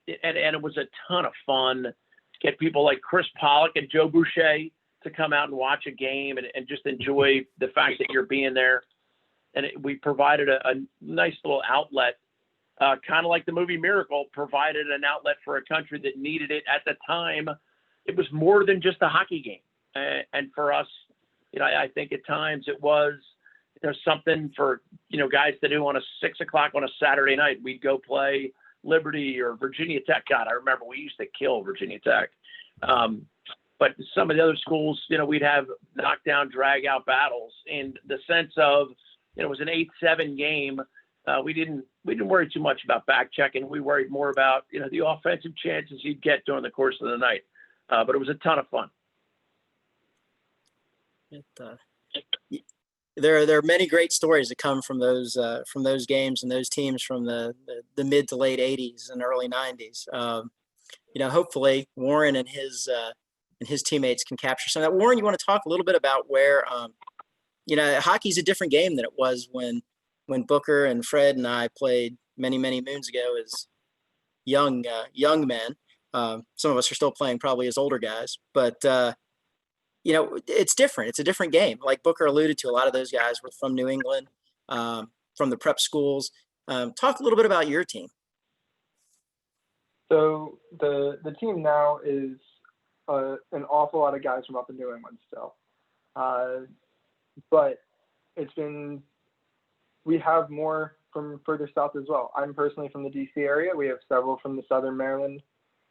it was a ton of fun to get people like Chris Pollock and Joe Boucher to come out and watch a game and just enjoy the fact that you're being there. And we provided a nice little outlet, kind of like the movie Miracle provided an outlet for a country that needed it at the time. It was more than just a hockey game. And for us, I think at times it was, something for, guys to do on a 6 o'clock on a Saturday night. We'd go play Liberty or Virginia Tech. God, I remember we used to kill Virginia Tech. But some of the other schools, we'd have knockdown, drag out battles in the sense of, it was an 8-7 game. We didn't worry too much about back checking. We worried more about, the offensive chances you'd get during the course of the night. But it was a ton of fun. There are many great stories that come from those games and those teams from the mid to late 80s and early 90s. Hopefully Warren and his teammates can capture some of that. Warren, you want to talk a little bit about where hockey's a different game than it was when Booker and Fred and I played many moons ago as young men. Some of us are still playing probably as older guys, but it's different. It's a different game. Like Booker alluded to, a lot of those guys were from New England, from the prep schools. Talk a little bit about your team. So the team now is an awful lot of guys from up in New England still. But we have more from further south as well. I'm personally from the DC area. We have several from the Southern Maryland,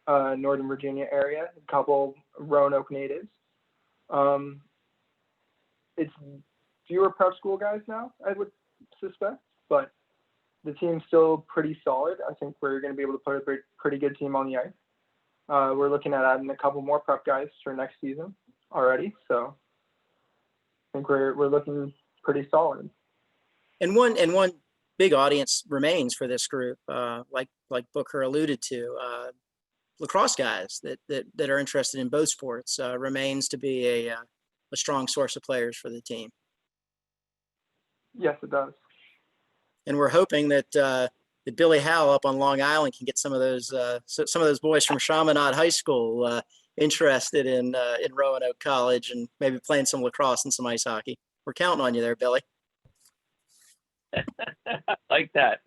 Northern Virginia area, a couple Roanoke natives. It's fewer prep school guys now, I would suspect, but the team's still pretty solid. I think we're going to be able to put a pretty good team on the ice. We're looking at adding a couple more prep guys for next season already, so I think we're looking pretty solid. And one big audience remains for this group, like Booker alluded to. Lacrosse guys that are interested in both sports remains to be a strong source of players for the team. Yes, it does. And we're hoping that Billy Howell up on Long Island can get some of those boys from Chaminade High School interested in Roanoke College and maybe playing some lacrosse and some ice hockey. We're counting on you there, Billy. Like that.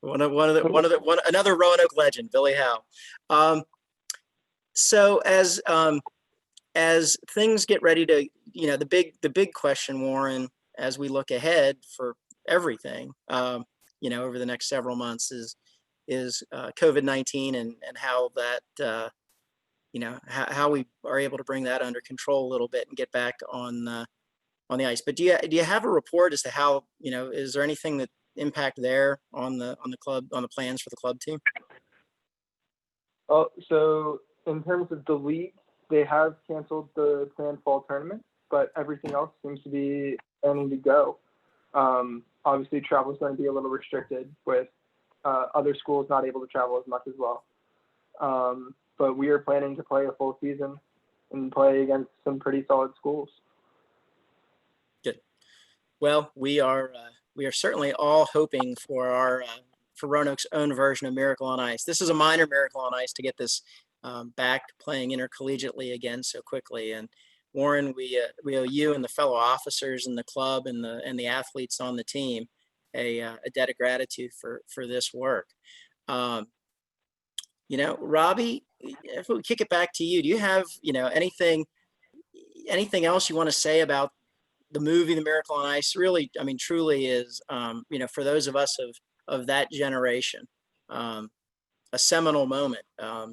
Another Roanoke legend, Billy Howell. So as things get ready to, the big question, Warren, as we look ahead for everything, over the next several months is COVID-19 and how that, how we are able to bring that under control a little bit and get back on the ice. But do you have a report as to how, is there anything that impact there on the club, on the plans for the club team? Oh, so in terms of the league, they have canceled the planned fall tournament, but everything else seems to be planning to go. Obviously, travel is going to be a little restricted with other schools not able to travel as much as well. But we are planning to play a full season and play against some pretty solid schools. Good. Well, we are certainly all hoping for for Roanoke's own version of Miracle on Ice. This is a minor Miracle on Ice to get this back playing intercollegiately again so quickly. And Warren, we owe you and the fellow officers in the club and the athletes on the team a debt of gratitude for this work. Robbie, if we kick it back to you, do you have anything else you want to say about the movie The Miracle on Ice? Really, I mean, truly is for those of us of that generation, a seminal moment. I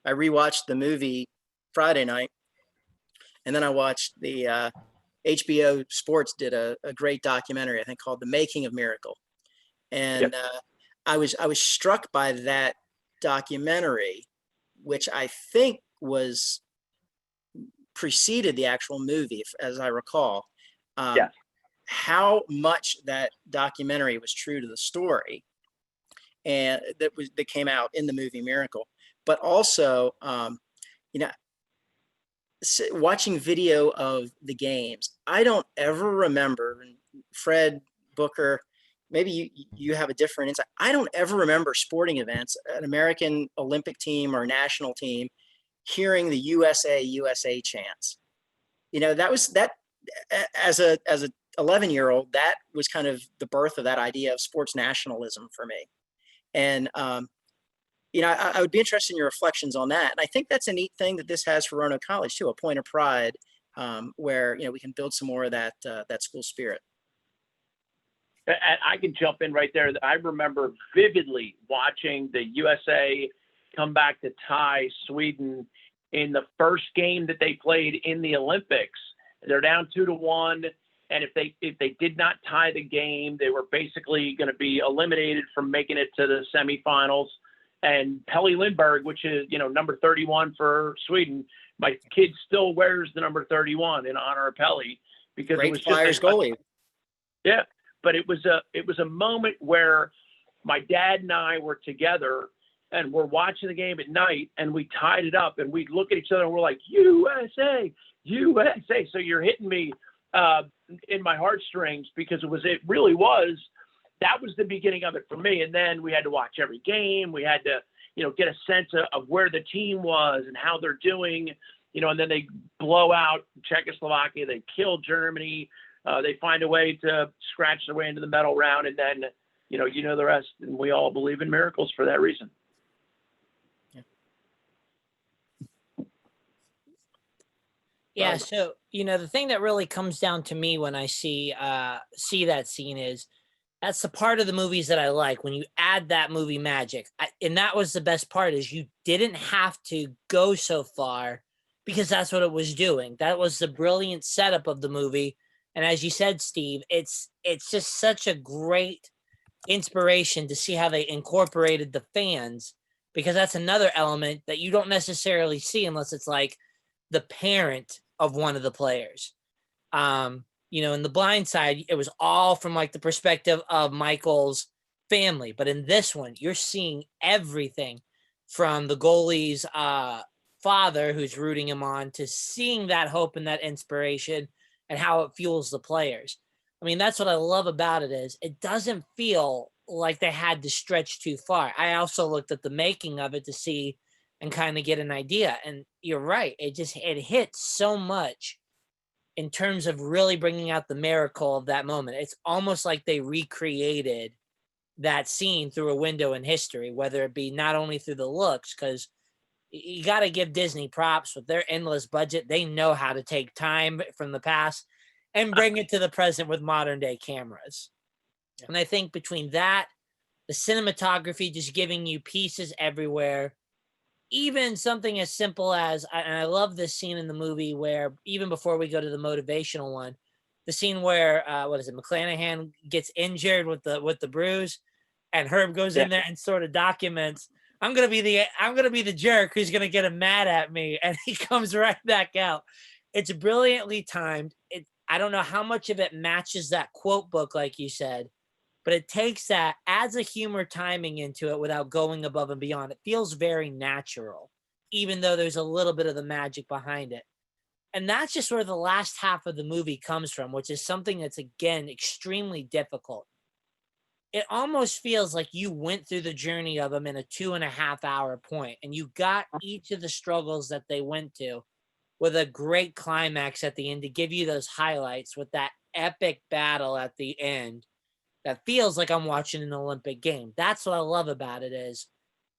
rewatched the movie Friday night, and then I watched the HBO Sports did a great documentary, I think, called The Making of Miracle. And Yep. I was struck by that documentary, which I think was preceded the actual movie, as I recall. Yes. How much that documentary was true to the story, and that came out in the movie Miracle, but also, watching video of the games, I don't ever remember, Fred, Booker, maybe you have a different insight. I don't ever remember sporting events, an American Olympic team or national team, hearing the USA chants. That was that as a 11-year-old, that was kind of the birth of that idea of sports nationalism for me. And I would be interested in your reflections on that. And I think that's a neat thing that this has for Roanoke College too, a point of pride where, we can build some more of that, that school spirit. And I can jump in right there. I remember vividly watching the USA come back to tie Sweden in the first game that they played in the Olympics. They're down 2-1. And if they did not tie the game, they were basically going to be eliminated from making it to the semifinals. And Pelle Lindberg, which is, number 31 for Sweden, my kid still wears the number 31 in honor of Pelle because Great it was Flyers goalie. Yeah, but it was a moment where my dad and I were together and we're watching the game at night and we tied it up and we look at each other and we're like, USA, USA. So you're hitting me in my heartstrings because it really was, that was the beginning of it for me. And then we had to watch every game. We had to, get a sense of where the team was and how they're doing, and then they blow out Czechoslovakia. They kill Germany. They find a way to scratch their way into the medal round. And then, the rest. And we all believe in miracles for that reason. Yeah, so the thing that really comes down to me when I see that scene is that's the part of the movies that I like when you add that movie magic. And that was the best part is you didn't have to go so far because that's what it was doing. That was the brilliant setup of the movie. And as you said, Steve, it's just such a great inspiration to see how they incorporated the fans, because that's another element that you don't necessarily see unless it's like the parent of one of the players. In The Blind Side, it was all from like the perspective of Michael's family. But in this one, you're seeing everything from the goalie's father who's rooting him on to seeing that hope and that inspiration and how it fuels the players. I mean, that's what I love about it is it doesn't feel like they had to stretch too far. I also looked at the making of it to see and kind of get an idea. And you're right. It hits so much in terms of really bringing out the miracle of that moment. It's almost like they recreated that scene through a window in history, whether it be not only through the looks, because you got to give Disney props with their endless budget. They know how to take time from the past and bring it to the present with modern day cameras. Yeah. And I think between that, the cinematography, just giving you pieces everywhere, even something as simple as, and I love this scene in the movie where even before we go to the motivational one, the scene where McClanahan gets injured with the bruise, and Herb goes in there and sort of documents, I'm gonna be the jerk who's gonna get him mad at me, and he comes right back out. It's brilliantly timed. I don't know how much of it matches that quote book, like you said, but it takes that, adds a humor timing into it without going above and beyond. It feels very natural, even though there's a little bit of the magic behind it. And that's just where the last half of the movie comes from, which is something that's, again, extremely difficult. It almost feels like you went through the journey of them in a 2.5 hour point, and you got each of the struggles that they went to with a great climax at the end to give you those highlights with that epic battle at the end that feels like I'm watching an Olympic game. That's what I love about it is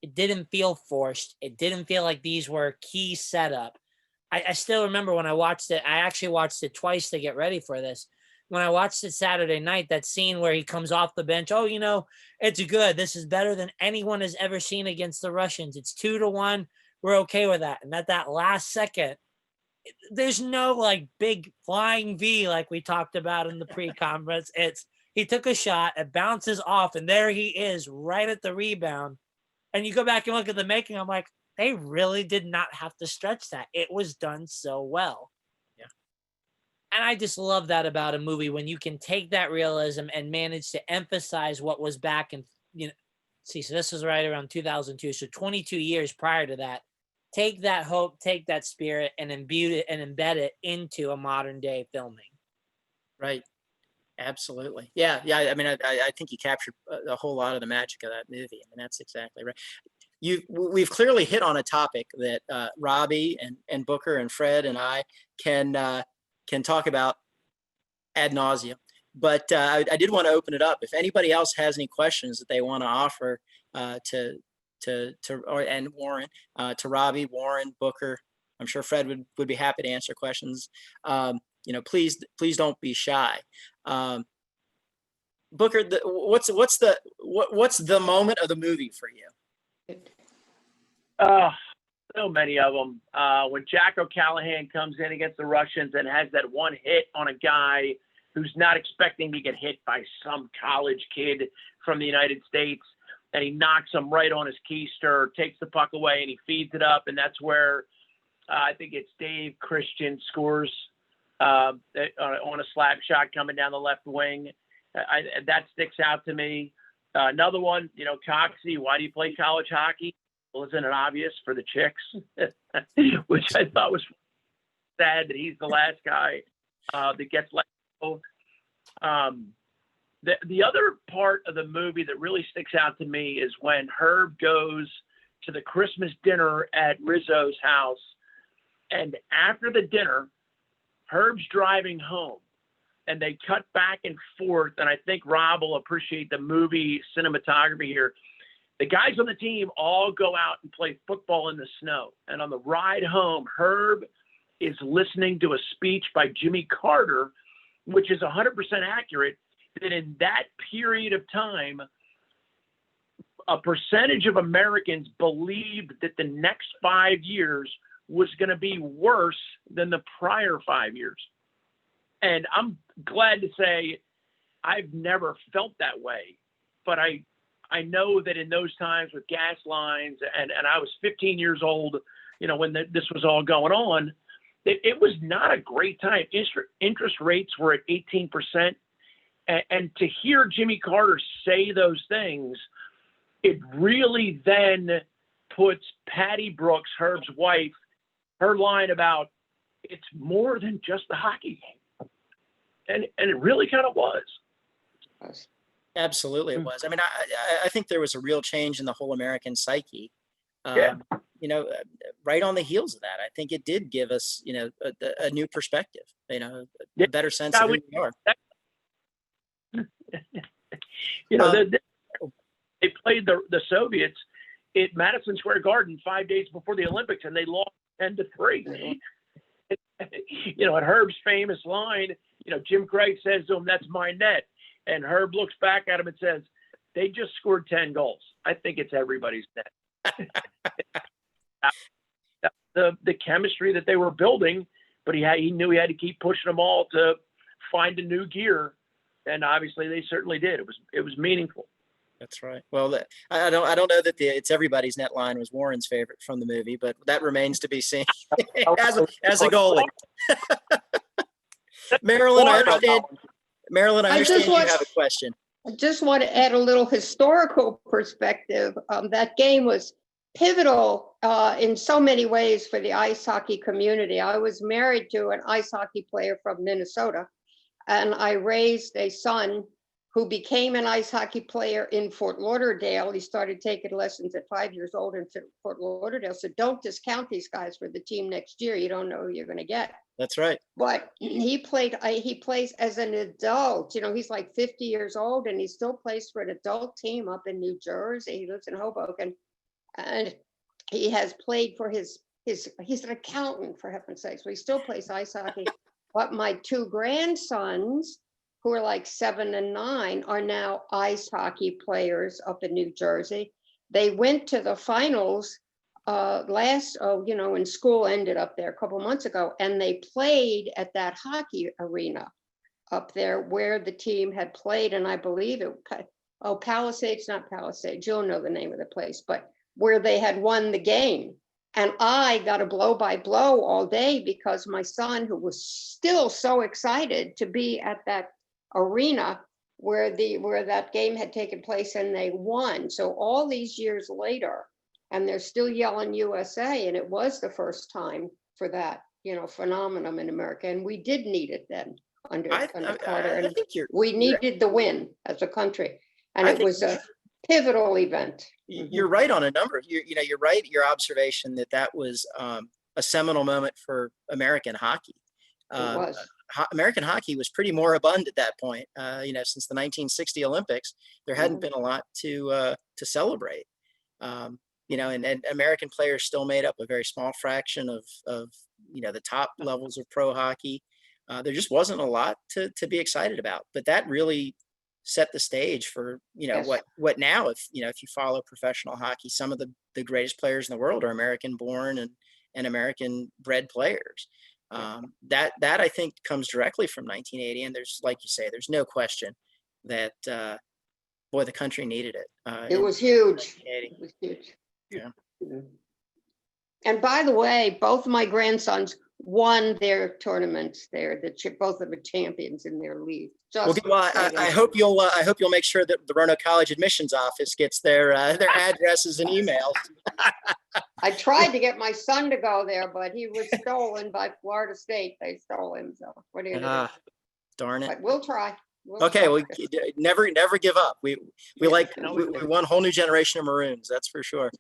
it didn't feel forced. It didn't feel like these were key setup. I still remember when I watched it, I actually watched it twice to get ready for this. When I watched it Saturday night, that scene where he comes off the bench, it's good. This is better than anyone has ever seen against the Russians. It's 2-1. We're okay with that. And at that last second, there's no like big flying V like we talked about in the pre-conference. He took a shot, it bounces off, and there he is right at the rebound. And you go back and look at the making, I'm like, they really did not have to stretch that. It was done so well. Yeah. And I just love that about a movie when you can take that realism and manage to emphasize what was back in, so this was right around 2002. So 22 years prior to that, take that hope, take that spirit and imbue it and embed it into a modern day filming. Right. Absolutely. Yeah. I mean, I think you captured a whole lot of the magic of that movie. I mean, that's exactly right. We've clearly hit on a topic that Robbie and Booker and Fred and I can talk about ad nauseum. But I did want to open it up. If anybody else has any questions that they want to offer to and Warren, to Robbie, Warren, Booker. I'm sure Fred would be happy to answer questions. Please don't be shy. Booker, what's the moment of the movie for you? So many of them. When Jack O'Callahan comes in against the Russians and has that one hit on a guy who's not expecting to get hit by some college kid from the United States, and he knocks him right on his keister, takes the puck away, and he feeds it up, and that's where I think it's Dave Christian scores on a slap shot coming down the left wing. That sticks out to me. Another one, Coxie, why do you play college hockey? Well, isn't it obvious for the chicks? Which I thought was sad that he's the last guy that gets let go. The other part of the movie that really sticks out to me is when Herb goes to the Christmas dinner at Rizzo's house. And after the dinner, Herb's driving home. And they cut back and forth. And I think Rob will appreciate the movie cinematography here. The guys on the team all go out and play football in the snow. And on the ride home, Herb is listening to a speech by Jimmy Carter, which is 100% accurate, that in that period of time, a percentage of Americans believed that the next 5 years was going to be worse than the prior 5 years. And I'm glad to say I've never felt that way, but I know that in those times with gas lines, and I was 15 years old, when this was all going on, it was not a great time. Interest rates were at 18%. And to hear Jimmy Carter say those things, it really then puts Patty Brooks, Herb's wife, her line about it's more than just the hockey game. And it really kind of was. Absolutely, it was. I mean, I think there was a real change in the whole American psyche. Yeah. Right on the heels of that, I think it did give us, a new perspective. A better sense of who we are. They played the Soviets at Madison Square Garden 5 days before the Olympics, and they lost 10-3. At Herb's famous line, Jim Craig says to him, "That's my net." And Herb looks back at him and says, "They just scored 10 goals. I think it's everybody's net." the chemistry that they were building, but he knew he had to keep pushing them all to find a new gear. And obviously they certainly did. It was meaningful. That's right. Well, I don't know that it's everybody's net line was Warren's favorite from the movie, but that remains to be seen as a goalie. Marilyn, I understand. Marilyn, I understand you have a question. I just want to add a little historical perspective. That game was pivotal in so many ways for the ice hockey community. I was married to an ice hockey player from Minnesota, and I raised a son who became an ice hockey player in Fort Lauderdale. He started taking lessons at 5 years old in Fort Lauderdale. So don't discount these guys for the team next year. You don't know who you're going to get. That's right. But he plays as an adult. He's like 50 years old, and he still plays for an adult team up in New Jersey. He lives in Hoboken, and he has played for he's an accountant, for heaven's sake. So he still plays ice hockey. But my two grandsons, who are like 7 and 9, are now ice hockey players up in New Jersey. They went to the finals when school ended up there a couple months ago, and they played at that hockey arena up there where the team had played. And I believe Palisades, not Palisades, you'll know the name of the place, but where they had won the game. And I got a blow-by-blow all day because my son, who was still so excited to be at that arena where that game had taken place and they won. So all these years later, and they're still yelling USA, and it was the first time for that, phenomenon in America. And we did need it then under Carter. And we needed the win as a country. And it was a pivotal event. You're right on a number. You're right. Your observation that was a seminal moment for American hockey. It was. American hockey was pretty moribund at that point. Since the 1960 Olympics, there hadn't been a lot to celebrate. and American players still made up a very small fraction of the top levels of pro hockey. There just wasn't a lot to be excited about, but that really set the stage for, Yes. what now, if you follow professional hockey, some of the greatest players in the world are American born and American bred players. That I think comes directly from 1980. And there's, like you say, there's no question that, boy, the country needed it. It was huge. 1980. It was huge. Yeah. And by the way, both of my grandsons won their tournaments. They're both of the champions in their league. Well, I hope you'll make sure that the Roanoke College admissions office gets their addresses and emails. I tried to get my son to go there, but he was stolen by Florida State. They stole him. So what do you do? Darn it. But we'll try. Okay, well, never give up. We want a whole new generation of Maroons. That's for sure.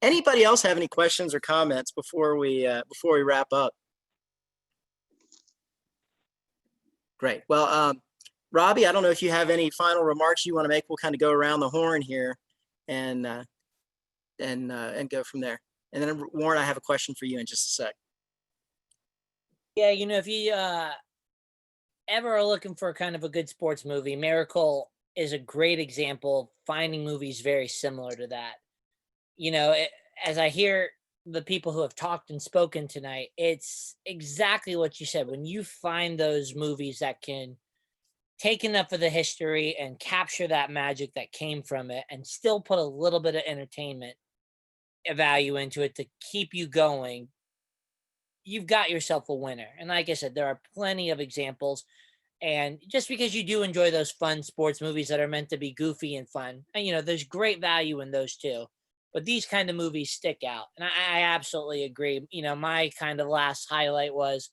Anybody else have any questions or comments before we wrap up? Great. Well, Robbie, I don't know if you have any final remarks you want to make. We'll kind of go around the horn here and go from there. And then Warren, I have a question for you in just a sec. Yeah, if you ever are looking for kind of a good sports movie, Miracle is a great example of finding movies very similar to that. As I hear the people who have talked and spoken tonight, it's exactly what you said. When you find those movies that can take enough of the history and capture that magic that came from it and still put a little bit of entertainment value into it to keep you going, you've got yourself a winner. And like I said, there are plenty of examples. And just because you do enjoy those fun sports movies that are meant to be goofy and fun, and there's great value in those too. But these kind of movies stick out. And I absolutely agree. My kind of last highlight was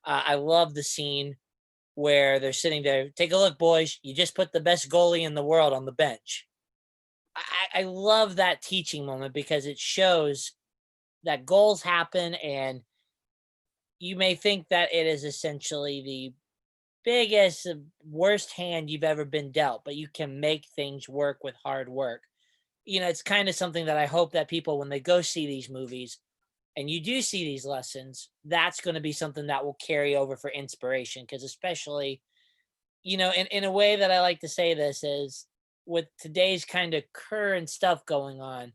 I love the scene where they're sitting there. Take a look, boys. You just put the best goalie in the world on the bench. I love that teaching moment because it shows that goals happen, and you may think that it is essentially the biggest, worst hand you've ever been dealt, but you can make things work with hard work. It's kind of something that I hope that people, when they go see these movies and you do see these lessons, that's going to be something that will carry over for inspiration. Because especially, in a way that I like to say this is, with today's kind of current stuff going on,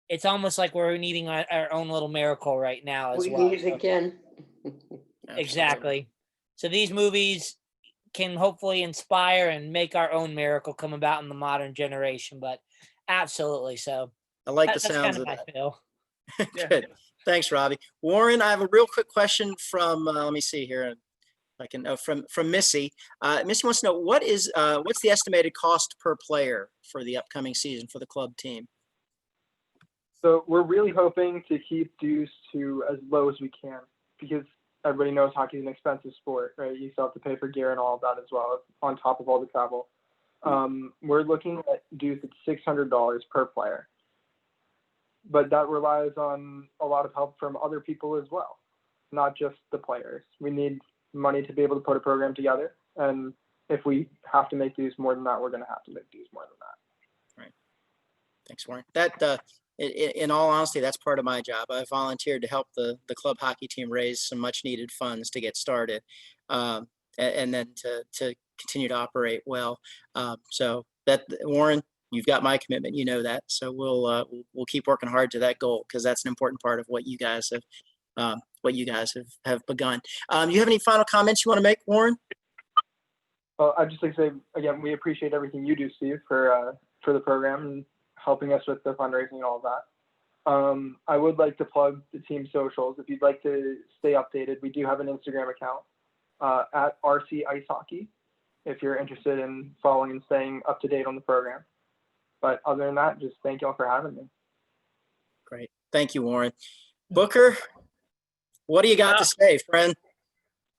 it's almost like we're needing our own little miracle right now as well. We need it again. Exactly. So these movies can hopefully inspire and make our own miracle come about in the modern generation. But absolutely. So I like the sounds of that. Feel. Good. Thanks, Robbie. Warren, I have a real quick question from, let me see here. I can from Missy. Missy wants to know what's the estimated cost per player for the upcoming season for the club team? So we're really hoping to keep dues to as low as we can, because everybody knows hockey is an expensive sport, right? You still have to pay for gear and all of that as well, on top of all the travel. We're looking at dues at $600 per player, but that relies on a lot of help from other people as well, not just the players. We need money to be able to put a program together, and if we have to make dues more than that, we're going to have to make dues more than that. Right. Thanks, Warren. That in all honesty, that's part of my job. I volunteered to help the club hockey team raise some much needed funds to get started, and then to continue to operate well. So that, Warren, you've got my commitment. You know that. So we'll keep working hard to that goal, because that's an important part of what you guys have begun. You have any final comments you want to make, Warren? Well, I'd just like to say again, we appreciate everything you do, Steve, for the program and helping us with the fundraising and all of that. I would like to plug the team socials. If you'd like to stay updated, we do have an Instagram account at RC Ice Hockey, if you're interested in following and staying up to date on the program. But other than that, just thank y'all for having me. Great. Thank you, Warren. Booker, what do you got to say, friend?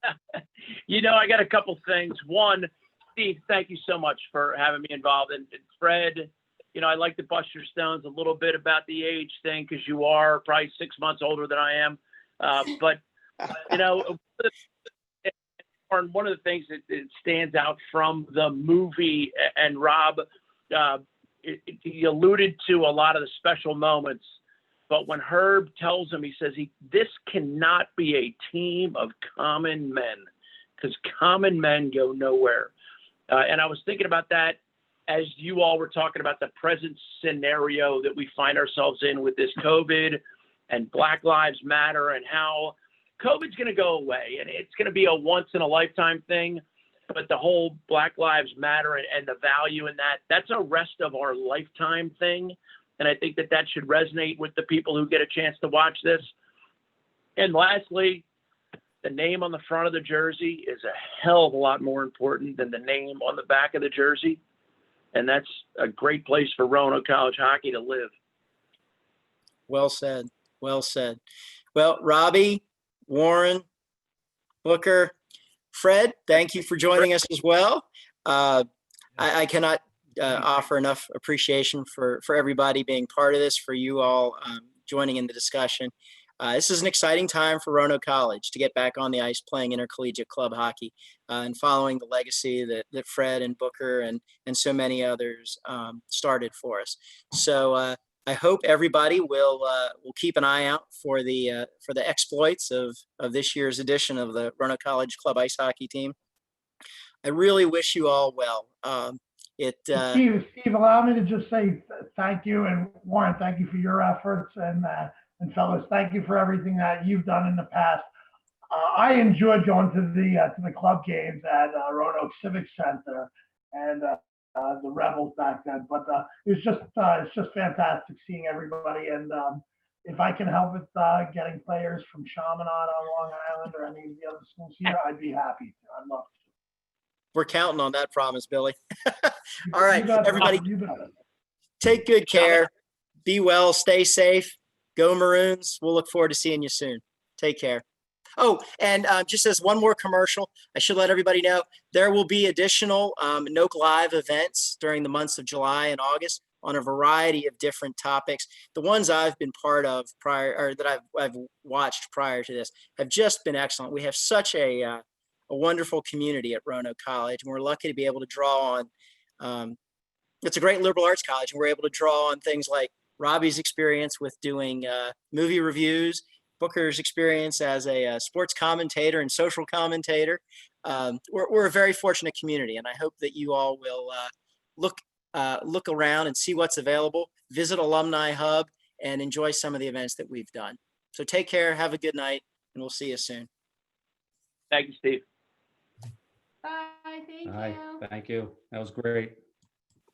I got a couple things. One, Steve, thank you so much for having me involved. And Fred, I like to bust your stones a little bit about the age thing, because you are probably 6 months older than I am. But one of the things that stands out from the movie, and Rob he alluded to a lot of the special moments, but when Herb tells him, he says, this cannot be a team of common men, because common men go nowhere. And I was thinking about that as you all were talking about the present scenario that we find ourselves in with this COVID and Black Lives Matter, and how COVID's going to go away and it's going to be a once in a lifetime thing. But the whole Black Lives Matter and the value in that's a rest of our lifetime thing. And I think that should resonate with the people who get a chance to watch this. And lastly, the name on the front of the jersey is a hell of a lot more important than the name on the back of the jersey. And that's a great place for Roanoke College hockey to live. Well said. Well said. Well, Robbie, Warren, Booker, Fred, thank you for joining us as well. I cannot offer enough appreciation for everybody being part of this, for you all joining in the discussion. This is an exciting time for Roanoke College to get back on the ice playing intercollegiate club hockey and following the legacy that Fred and Booker and so many others started for us. So I hope everybody will keep an eye out for the exploits of this year's edition of the Roanoke College Club Ice Hockey Team. I really wish you all well. Steve, allow me to just say thank you, and Warren, thank you for your efforts, and fellas, thank you for everything that you've done in the past. I enjoyed going to the club games at Roanoke Civic Center and the Rebels back then, but it's just fantastic seeing everybody. And if I can help with getting players from Chaminade on Long Island or any of the other schools here, I'd be happy to. I'd love to. We're counting on that promise, Billy. All right, You everybody, got it. take good care. Be well, stay safe. Go Maroons. We'll look forward to seeing you soon. Take care. Oh, and just as one more commercial, I should let everybody know there will be additional NOKELive events during the months of July and August on a variety of different topics. The ones I've been part of prior, or that I've watched prior to this, have just been excellent. We have such a wonderful community at Roanoke College, and we're lucky to be able to draw on. It's a great liberal arts college, and we're able to draw on things like Robbie's experience with doing movie reviews, Booker's experience as a sports commentator and social commentator. We're a very fortunate community, and I hope that you all will look around and see what's available, visit Alumni Hub, and enjoy some of the events that we've done. So take care, have a good night, and we'll see you soon. Thank you, Steve. Bye. Thank Hi, you. thank you. That was great.